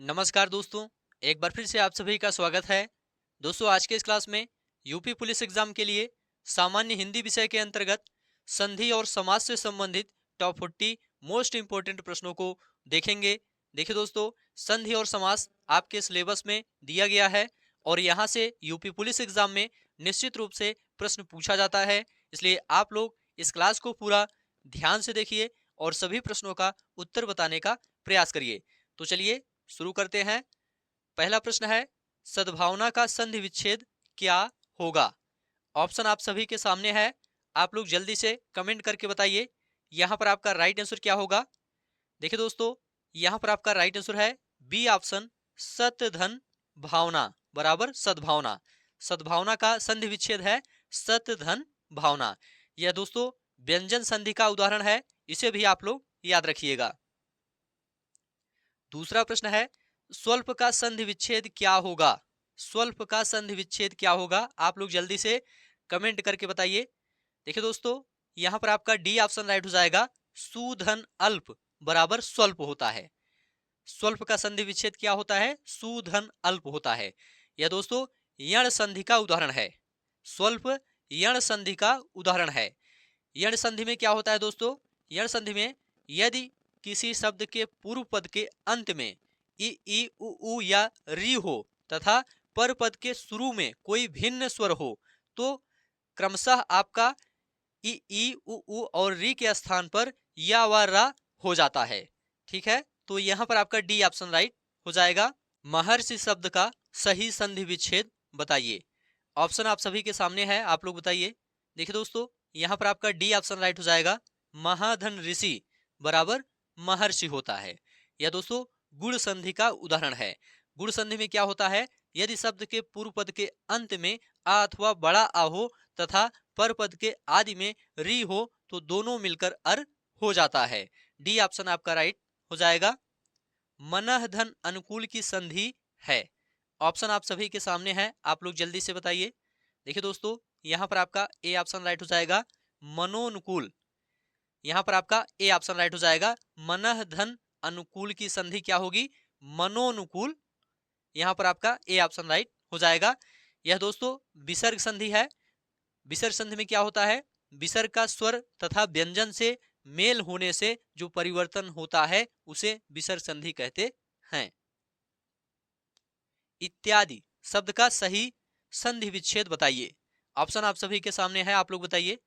नमस्कार दोस्तों। एक बार फिर से आप सभी का स्वागत है। दोस्तों, आज के इस क्लास में यूपी पुलिस एग्जाम के लिए सामान्य हिंदी विषय के अंतर्गत संधि और समास से संबंधित टॉप 40 मोस्ट इंपोर्टेंट प्रश्नों को देखेंगे। देखिए दोस्तों, संधि और समास आपके सिलेबस में दिया गया है और यहाँ से यूपी पुलिस एग्जाम में निश्चित रूप से प्रश्न पूछा जाता है। इसलिए आप लोग इस क्लास को पूरा ध्यान से देखिए और सभी प्रश्नों का उत्तर बताने का प्रयास करिए। तो चलिए शुरू करते हैं। पहला प्रश्न है, सद्भावना का संधि विच्छेद क्या होगा? ऑप्शन आप सभी के सामने है। आप लोग जल्दी से कमेंट करके बताइए यहां पर आपका राइट आंसर क्या होगा। देखिए दोस्तों, यहां पर आपका राइट आंसर है बी ऑप्शन, सत धन भावना बराबर सद्भावना। सद्भावना का संधि विच्छेद है सत धन भावना। यह दोस्तों व्यंजन संधि का उदाहरण है, इसे भी आप लोग याद रखिएगा। दूसरा प्रश्न है, स्वल्प का संधि विच्छेद क्या होगा? स्वल्प का संधि विच्छेद क्या होगा? आप लोग जल्दी से कमेंट करके बताइए। देखिए दोस्तों, यहां पर आपका डी ऑप्शन राइट हो जाएगा, सुधन अल्प बराबर स्वल्प होता है। स्वल्प का संधि विच्छेद क्या होता है? सुधन अल्प होता है। यह दोस्तों यण संधि का उदाहरण है। स्वल्प यण संधि का उदाहरण है। यण संधि में क्या होता है दोस्तों? यण संधि में यदि किसी शब्द के पूर्व पद के अंत में ई उ या री हो तथा पर पद के शुरू में कोई भिन्न स्वर हो तो क्रमशः आपका ई उ और री के स्थान पर या व रा हो जाता है। ठीक है, तो यहां पर आपका डी ऑप्शन राइट हो जाएगा। महर्षि शब्द का सही संधि विच्छेद बताइए। ऑप्शन आप सभी के सामने है, आप लोग बताइए। देखिए दोस्तों, यहां पर आपका डी ऑप्शन राइट हो जाएगा, महाधन ऋषि बराबर महर्षि होता है। यह दोस्तों गुण संधि का उदाहरण है। गुण संधि में क्या होता है? यदि शब्द के पूर्व पद के अंत में आ अथवा बड़ा आ हो तथा पर पद के आदि में री हो तो दोनों मिलकर अर हो जाता है। डी ऑप्शन आपका राइट हो जाएगा। मनः धन अनुकूल की संधि है। ऑप्शन आप सभी के सामने है, आप लोग जल्दी से बताइए। देखिए दोस्तों, यहां पर आपका ए ऑप्शन राइट हो जाएगा, मनोनुकूल। यहां पर आपका ए ऑप्शन राइट हो जाएगा। मनः धन अनुकूल की संधि क्या होगी? मनोनुकूल। यहां पर आपका ए ऑप्शन राइट हो जाएगा। यह दोस्तों विसर्ग संधि है। विसर्ग संधि में क्या होता है? विसर्ग का स्वर तथा व्यंजन से मेल होने से जो परिवर्तन होता है उसे विसर्ग संधि कहते हैं। इत्यादि शब्द का सही संधि विच्छेद बताइए। ऑप्शन आप सभी के सामने है, आप लोग बताइए।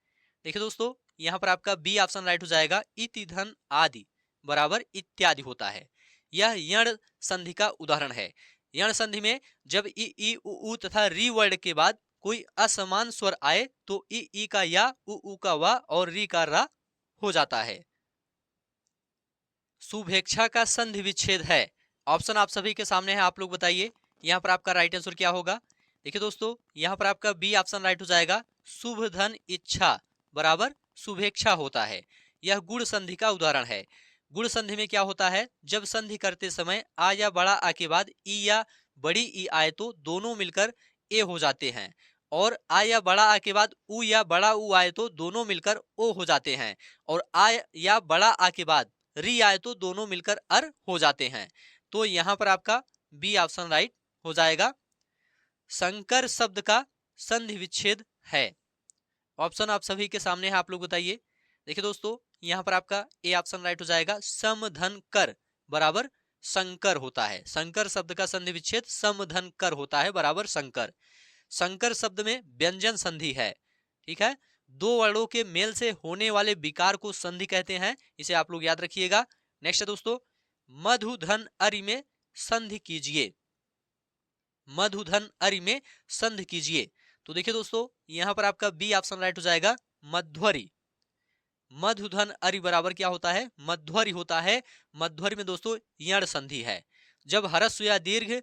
देखिए दोस्तों, यहां पर आपका बी ऑप्शन राइट हो जाएगा, इति धन आदि बराबर इत्यादि होता है। यह यण संधि का उदाहरण है। यण संधि में जब ई उ तथा री वर्ड के बाद कोई असमान स्वर आए तो ई का या, उ का वा और री का रा हो जाता है। शुभेच्छा का संधि विच्छेद है। ऑप्शन आप सभी के सामने है, आप लोग बताइए यहाँ पर आपका राइट आंसर क्या होगा। देखिए दोस्तों, यहाँ पर आपका बी ऑप्शन राइट हो जाएगा, शुभ धन इच्छा बराबर शुभेच्छा होता है। यह गुण संधि का उदाहरण है। गुण संधि में क्या होता है? जब संधि करते समय आ या बड़ा आ के बाद ई या बड़ी ई आए तो दोनों मिलकर ए हो जाते हैं, और आ या बड़ा आ के बाद उ या बड़ा उ आए तो दोनों मिलकर ओ हो जाते हैं, और आ या बड़ा आ के बाद री आए तो दोनों मिलकर अर हो जाते हैं। तो यहां पर आपका बी ऑप्शन राइट हो जाएगा। संकर शब्द का संधि विच्छेद है। ऑप्शन आप सभी के सामने है, आप लोग बताइए। देखिए दोस्तों, यहां पर आपका ए ऑप्शन राइट हो जाएगा, समधन कर बराबर संकर होता है। संकर शब्द का संधि विच्छेद समधन कर होता है बराबर संकर। संकर शब्द में व्यंजन संधि है। ठीक है, दो वर्णों के मेल से होने वाले विकार को संधि कहते हैं, इसे आप लोग याद रखिएगा। नेक्स्ट है दोस्तों, मधुधन अरि में संधि कीजिए। मधुधन अरि में संधि कीजिए। तो देखिए दोस्तों, यहां पर आपका बी ऑप्शन राइट हो जाएगा, मध्वरी। मधुधन अरि बराबर क्या होता है? मध्वरी होता है। मध्वरी में दोस्तों यण संधि है। जब ह्रस्व या दीर्घ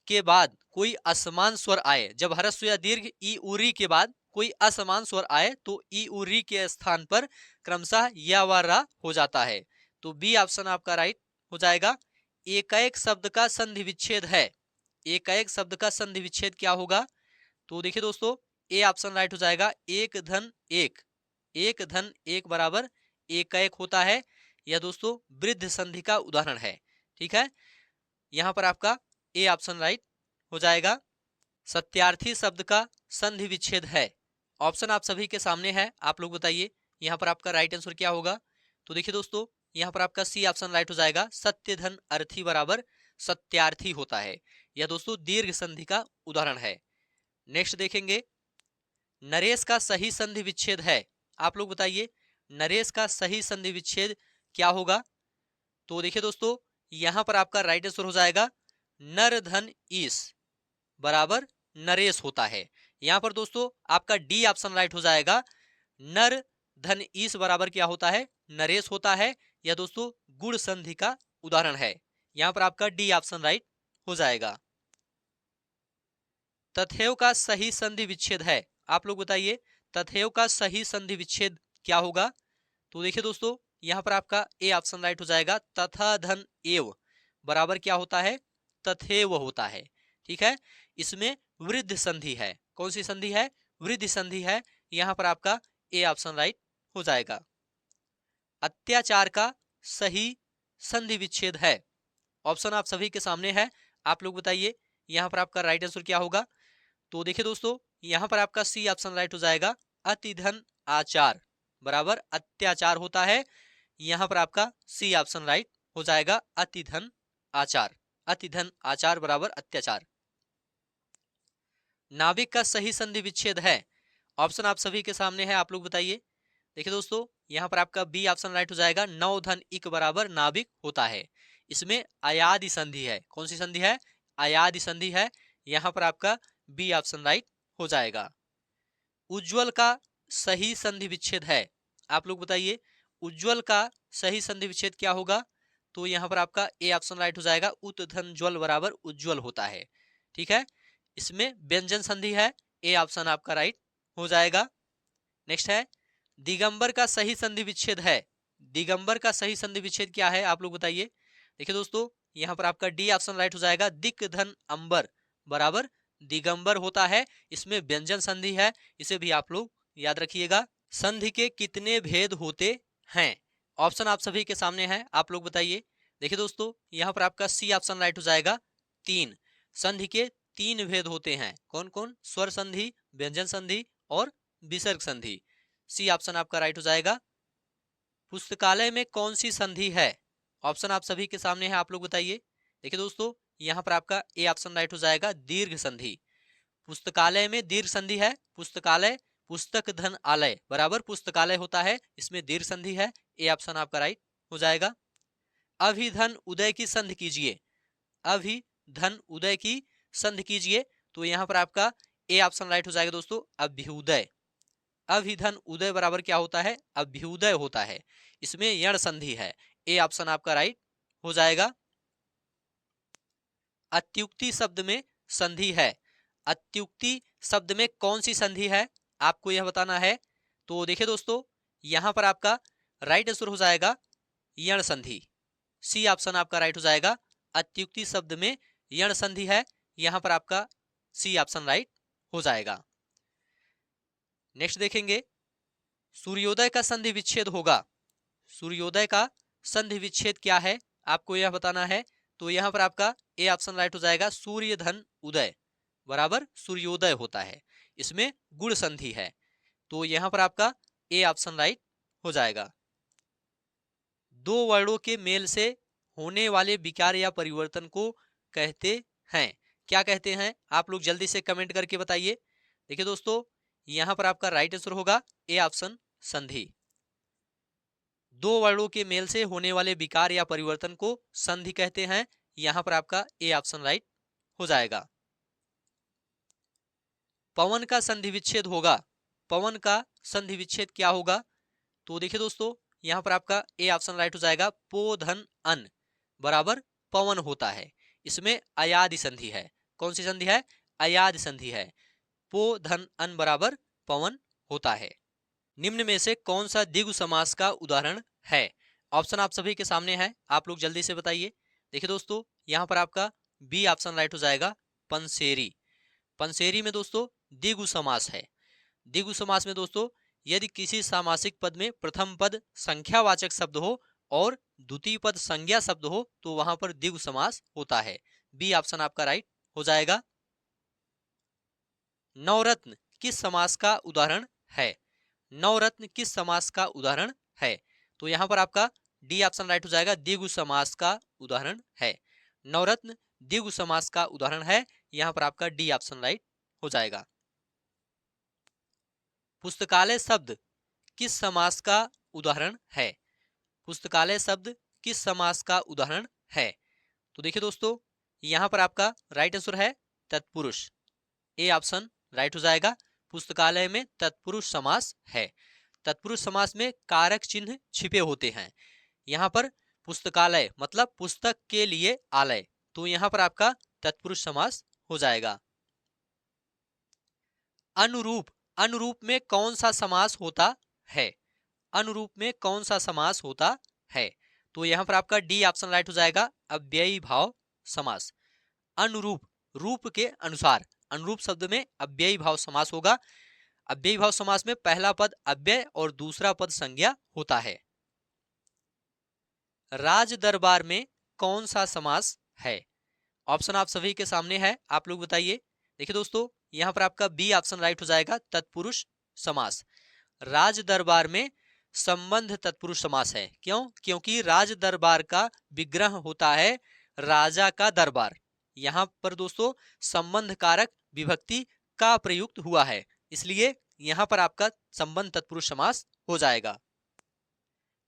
के बाद कोई असमान स्वर आए, जब ह्रस्व या दीर्घ ई उरी के बाद कोई असमान स्वर आए तो ई उरी के स्थान पर क्रमशः या व रा हो जाता है। तो बी ऑप्शन आपका राइट हो जाएगा। एकाएक शब्द का संधि विच्छेद है। एकाएक शब्द का संधि विच्छेद क्या होगा? तो देखिए दोस्तों, ए ऑप्शन राइट हो जाएगा, एक धन एक। एक धन एक बराबर एकाएक होता है। यह दोस्तों वृद्ध संधि का उदाहरण है। ठीक है, यहाँ पर आपका ए ऑप्शन राइट हो जाएगा। सत्यार्थी शब्द का संधि विच्छेद है। ऑप्शन आप सभी के सामने है, आप लोग बताइए यहाँ पर आपका राइट आंसर क्या होगा। तो देखिए दोस्तों, यहाँ पर आपका सी ऑप्शन राइट हो जाएगा। सत्य धन अर्थी बराबर सत्यार्थी होता है। यह दोस्तों दीर्घ संधि का उदाहरण है। नेक्स्ट देखेंगे, नरेश का सही संधि विच्छेद है। आप लोग बताइए नरेश का सही संधि विच्छेद क्या होगा। तो देखिए दोस्तों, यहां पर आपका राइट आंसर हो जाएगा नर धन ईस बराबर नरेश होता है। यहां पर दोस्तों आपका डी ऑप्शन राइट हो जाएगा। नर धन ईस बराबर क्या होता है, नरेश होता है। यह दोस्तों गुण संधि का उदाहरण है। यहां पर आपका डी ऑप्शन राइट हो जाएगा। तथैव का सही संधि विच्छेद है। आप लोग बताइए तथैव का सही संधि विच्छेद क्या होगा। तो देखिए दोस्तों, यहां पर आपका ए ऑप्शन राइट हो जाएगा। तथा धन एव बराबर क्या होता है, तथैव होता है। ठीक है, इसमें वृद्ध संधि है। कौन सी संधि है, वृद्ध संधि है। यहां पर आपका ए ऑप्शन राइट हो जाएगा। अत्याचार का सही संधि विच्छेद है। ऑप्शन आप सभी के सामने है, आप लोग बताइए यहां पर आपका राइट आंसर क्या होगा। तो देखिए दोस्तों, यहां पर आपका सी ऑप्शन राइट हो जाएगा। अतिधन आचार बराबर अत्याचार होता है। यहां पर आपका सी ऑप्शन राइट हो जाएगा। अतिधन आचार, अतिधन आचार बराबर अत्याचार। नाविक का सही संधि विच्छेद है। ऑप्शन आप सभी के सामने है, आप लोग बताइए। देखिए दोस्तों, यहां पर आपका बी ऑप्शन राइट हो जाएगा। नौ धन इक बराबर नाविक होता है। इसमें अयादि संधि है। कौन सी संधि है, अयादि संधि है। यहां पर आपका बी ऑप्शन राइट हो जाएगा। उज्जवल का सही संधि विच्छेद है। आप लोग बताइए उज्जवल का सही संधि विच्छेद क्या होगा। तो यहां पर आपका ए ऑप्शन राइट हो जाएगा। उत धन ज्वल बराबर उज्जवल होता है। ठीक है, इसमें व्यंजन संधि है। ए ऑप्शन आपका राइट हो जाएगा। नेक्स्ट है, दिगंबर का सही संधि विच्छेद है। दिगंबर का सही संधि विच्छेद क्या है, आप लोग बताइए। देखिए दोस्तों, यहां पर आपका डी ऑप्शन राइट हो जाएगा। दिक धन अंबर बराबर दिगंबर होता है। इसमें व्यंजन संधि है, इसे भी आप लोग याद रखिएगा। संधि के कितने भेद होते हैं। ऑप्शन आप सभी के सामने है, आप लोग बताइए। देखिए दोस्तों, यहां पर आपका सी ऑप्शन राइट हो जाएगा। तीन। संधि के तीन भेद होते हैं। कौन कौन, स्वर संधि, व्यंजन संधि और विसर्ग संधि। सी ऑप्शन आपका राइट हो जाएगा। पुस्तकालय में कौन सी संधि है। ऑप्शन आप सभी के सामने है, आप लोग बताइए। देखिए दोस्तों, यहां पर आपका ए ऑप्शन राइट हो जाएगा। दीर्घ संधि। पुस्तकालय में दीर्घ संधि है। पुस्तकालय, पुस्तक धन आलय बराबर पुस्तकालय होता है। इसमें दीर्घ संधि है। ए ऑप्शन आपका राइट हो जाएगा। अभिधन उदय की संधि कीजिए। अभिधन उदय की संधि कीजिए। तो यहां पर आपका ए ऑप्शन राइट हो जाएगा दोस्तों, अभ्युदय। अभिधन उदय बराबर क्या होता है, अभ्युदय होता है। इसमें यण संधि है। ए ऑप्शन आपका राइट हो जाएगा। अत्युक्ति शब्द में संधि है। अत्युक्ति शब्द में कौन सी संधि है, आपको यह बताना है। तो देखिए दोस्तों, यहां पर आपका राइट आंसर हो जाएगा यण संधि। सी ऑप्शन आपका राइट हो जाएगा। अत्युक्ति शब्द में यण संधि है। यहां पर आपका सी ऑप्शन राइट हो जाएगा। नेक्स्ट देखेंगे, सूर्योदय का संधि विच्छेद होगा। सूर्योदय का संधि विच्छेद क्या है, आपको यह बताना है। तो यहां पर आपका ए ऑप्शन राइट हो जाएगा। सूर्य धन उदय बराबर सूर्योदय होता है। इसमें गुण संधि है। तो यहां पर आपका ए ऑप्शन राइट हो जाएगा। दो वर्णों के मेल से होने वाले विकार या परिवर्तन को कहते हैं। क्या कहते हैं, आप लोग जल्दी से कमेंट करके बताइए। देखिए दोस्तों, यहां पर आपका राइट आंसर होगा ए ऑप्शन संधि। दो वर्णों के मेल से होने वाले विकार या परिवर्तन को संधि कहते हैं। यहां पर आपका ए ऑप्शन राइट हो जाएगा। पवन का संधि विच्छेद होगा। पवन का संधि विच्छेद क्या होगा। तो देखिए दोस्तों, यहां पर आपका ए ऑप्शन राइट हो जाएगा। पो धन अन बराबर पवन होता है। इसमें अयादि संधि है। कौन सी संधि है, अयादि संधि है। पो धन अन बराबर पवन होता है। निम्न में से कौन सा द्विगु समास का उदाहरण है। ऑप्शन आप सभी के सामने है, आप लोग जल्दी से बताइए। देखिए दोस्तों, यहां पर आपका बी ऑप्शन राइट हो जाएगा। पंसेरी। पंसेरी में दोस्तों द्विगु समास है। द्विगु समास में दोस्तों यदि किसी सामासिक पद में प्रथम पद संख्यावाचक शब्द हो और द्वितीय पद संज्ञा शब्द हो तो वहां पर द्विगु समास होता है। बी ऑप्शन आपका राइट हो जाएगा। नवरत्न किस समास का उदाहरण है? नवरत्न किस समास का उदाहरण है? तो यहां पर आपका डी ऑप्शन राइट हो जाएगा, द्विगु समास का उदाहरण है। नवरत्न द्विगु समास का उदाहरण है, यहां पर आपका डी ऑप्शन राइट हो जाएगा। पुस्तकालय शब्द किस समास का उदाहरण है? पुस्तकालय शब्द किस समास का उदाहरण है? तो देखिए दोस्तों, यहां पर आपका राइट आंसर है तत्पुरुष। ए ऑप्शन राइट हो जाएगा। पुस्तकालय में तत्पुरुष समास है। तत्पुरुष समास में कारक चिन्ह छिपे होते हैं। यहां पर पुस्तकालय मतलब पुस्तक के लिए आलय, तो यहां पर आपका तत्पुरुष समास हो जाएगा। अनुरूप, अनुरूप में कौन सा समास होता है? अनुरूप में कौन सा समास होता है? तो यहां पर आपका डी ऑप्शन राइट हो जाएगा, अव्ययी भाव समास। अनुरूप, रूप के अनुसार, अनुरूप शब्द में अव्ययी भाव समास होगा। अव्ययी भाव समास में पहला पद अव्यय और दूसरा पद संज्ञा होता है। राज दरबार में कौन सा समास है? ऑप्शन आप सभी के सामने है, आप लोग बताइए। देखिए दोस्तों, यहां पर आपका बी ऑप्शन राइट हो जाएगा, तत्पुरुष समास। राज दरबार में संबंध तत्पुरुष समास है। क्यों? क्योंकि राज दरबार का विग्रह होता है राजा का दरबार। यहां पर दोस्तों संबंध कारक विभक्ति का प्रयुक्त हुआ है, इसलिए यहां पर आपका संबंध तत्पुरुष समास हो जाएगा।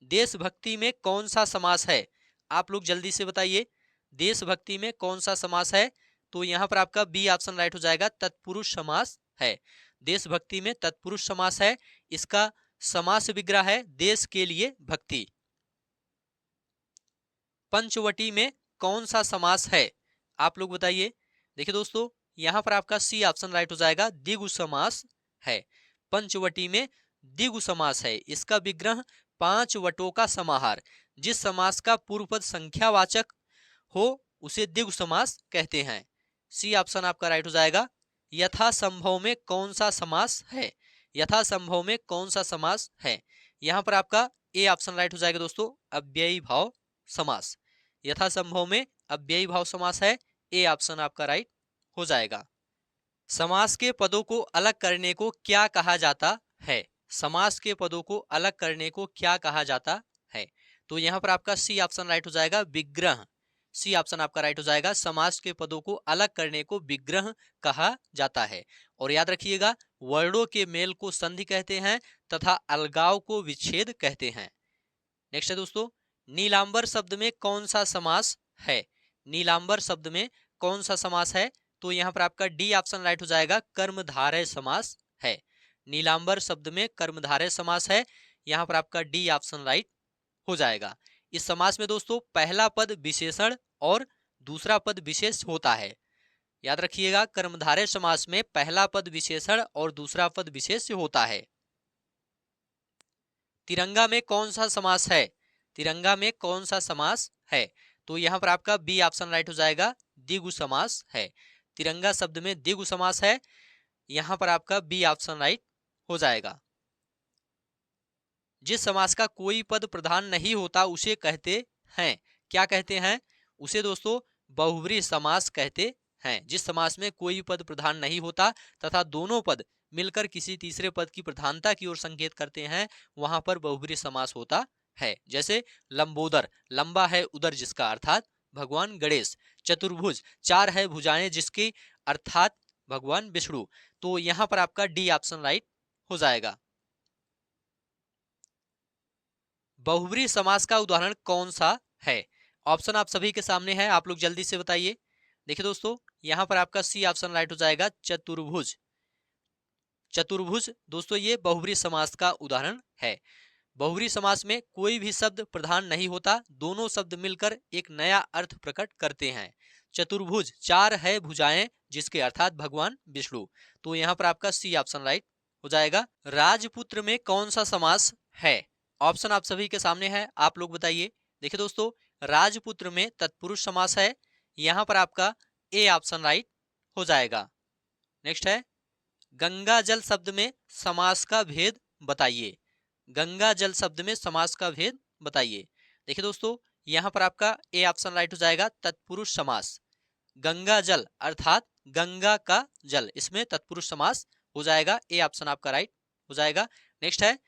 देशभक्ति में कौन सा समास है? आप लोग जल्दी से बताइए, देशभक्ति में कौन सा समास है? तो यहां पर आपका बी ऑप्शन राइट हो जाएगा, तत्पुरुष समास है। देशभक्ति में तत्पुरुष समास है, इसका समास विग्रह है देश के लिए भक्ति। पंचवटी में कौन सा समास है? आप लोग बताइए। देखिए दोस्तों, यहां पर आपका सी ऑप्शन राइट हो जाएगा, द्विगु समास है। पंचवटी में द्विगु समास है, इसका विग्रह पांच वटों का समाहार। जिस समास का पूर्व पद संख्यावाचक हो उसे द्विगु समास कहते हैं। सी ऑप्शन आपका राइट हो जाएगा। यथा संभव में कौन सा समास है? यथा संभव में कौन सा समास है? यहां पर आपका ए ऑप्शन राइट हो जाएगा दोस्तों, अव्ययी भाव समास। यथा संभव में अव्ययी भाव समास है, ए ऑप्शन आपका राइट हो जाएगा। समास के पदों को अलग करने को क्या कहा जाता है? समास के पदों को अलग करने को क्या कहा जाता है? तो यहां पर आपका सी ऑप्शन राइट हो जाएगा, विग्रह। सी ऑप्शन आपका राइट हो जाएगा, समास के पदों को अलग करने को विग्रह कहा जाता है। और याद रखिएगा, वर्णों के मेल को संधि कहते हैं तथा अलगाव को विच्छेद कहते हैं। नेक्स्ट है दोस्तों, नीलांबर शब्द में कौन सा समास है? नीलांबर शब्द में कौन सा समास है? तो यहां पर आपका डी ऑप्शन राइट हो जाएगा, कर्मधारय समास है। नीलांबर शब्द में कर्मधारय समास है, यहां पर आपका डी ऑप्शन राइट हो जाएगा। इस समास में दोस्तों पहला पद विशेषण और दूसरा पद विशेष होता है। याद रखिएगा, कर्मधारय समास में पहला पद विशेषण और दूसरा पद विशेष होता है। तिरंगा में कौन सा समास है? तिरंगा में कौन सा समास है? तो यहां पर आपका बी ऑप्शन राइट हो जाएगा, द्विगु समास है। तिरंगा शब्द में द्विगु समास है, यहां पर आपका बी ऑप्शन राइट हो जाएगा। जिस समास का कोई पद प्रधान नहीं होता उसे कहते हैं, क्या कहते हैं? उसे दोस्तों बहुब्रीहि समास कहते हैं। जिस समास में कोई पद प्रधान नहीं होता तथा दोनों पद मिलकर किसी तीसरे पद की प्रधानता की ओर संकेत करते हैं, वहां पर बहुब्रीहि समास होता है। जैसे लंबोदर, लंबा है उदर जिसका, अर्थात भगवान गणेश। चतुर्भुज, चार है भुजाएं जिसकी, अर्थात भगवान विष्णु। तो यहां पर आपका डी ऑप्शन राइट हो जाएगा। बहुब्रीहि समास का उदाहरण कौन सा है? ऑप्शन आप सभी के सामने है, आप लोग जल्दी से बताइए। देखिए दोस्तों, यहां पर आपका सी ऑप्शन राइट हो जाएगा, चतुर्भुज। चतुर्भुज दोस्तों ये बहुब्रीहि समास का उदाहरण है। बहुब्रीहि समास में कोई भी शब्द प्रधान नहीं होता, दोनों शब्द मिलकर एक नया अर्थ प्रकट करते हैं। चतुर्भुज, चार है भुजाएं जिसके, अर्थात भगवान विष्णु। तो यहां पर आपका सी ऑप्शन राइट हो जाएगा। राजपुत्र में कौन सा समास है? ऑप्शन आप सभी के सामने है, आप लोग बताइए। देखिए दोस्तों, राजपुत्र में तत्पुरुष समास है, यहां पर आपका ए ऑप्शन राइट हो जाएगा। नेक्स्ट है, गंगा जल शब्द में समास का भेद बताइए। गंगा जल शब्द में समास का भेद बताइए। देखिए दोस्तों, यहाँ पर आपका ए ऑप्शन राइट हो जाएगा, तत्पुरुष समास। गंगा जल अर्थात गंगा का जल, इसमें तत्पुरुष समास हो जाएगा, ए ऑप्शन आपका राइट हो जाएगा। नेक्स्ट है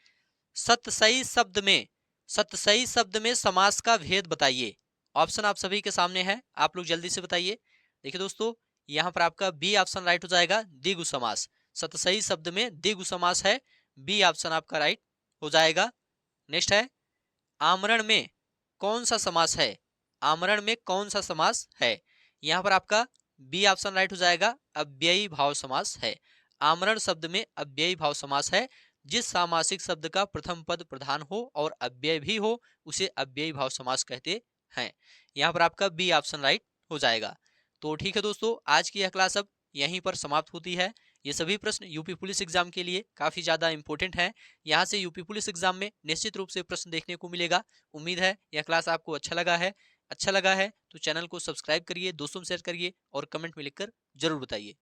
सतसई शब्द में, सतसई शब्द में समास का भेद बताइए। ऑप्शन आप सभी के सामने है, आप लोग जल्दी से बताइए। देखिए दोस्तों, यहाँ पर आपका बी ऑप्शन राइट हो जाएगा, द्विगु समास। सतसई शब्द में द्विगु समास है, बी ऑप्शन आपका राइट हो जाएगा। नेक्स्ट है आमरण में कौन सा समास है, आमरण में कौन सा समास है। यहाँ पर आपका बी ऑप्शन राइट हो जाएगा, अव्ययी भाव समास है। आमरण शब्द में अव्ययी भाव समास है, जिस सामासिक शब्द का प्रथम पद प्रधान हो और अव्यय भी हो उसे अव्ययी भाव समास कहते हैं। यहाँ पर आपका बी ऑप्शन राइट हो जाएगा। तो ठीक है दोस्तों, आज की यह क्लास अब यहीं पर समाप्त होती है। ये सभी प्रश्न यूपी पुलिस एग्जाम के लिए काफी ज्यादा इंपॉर्टेंट हैं। यहाँ से यूपी पुलिस एग्जाम में निश्चित रूप से प्रश्न देखने को मिलेगा। उम्मीद है यह क्लास आपको अच्छा लगा है तो चैनल को सब्सक्राइब करिए, दोस्तों में शेयर करिए और कमेंट में लिखकर जरूर बताइए।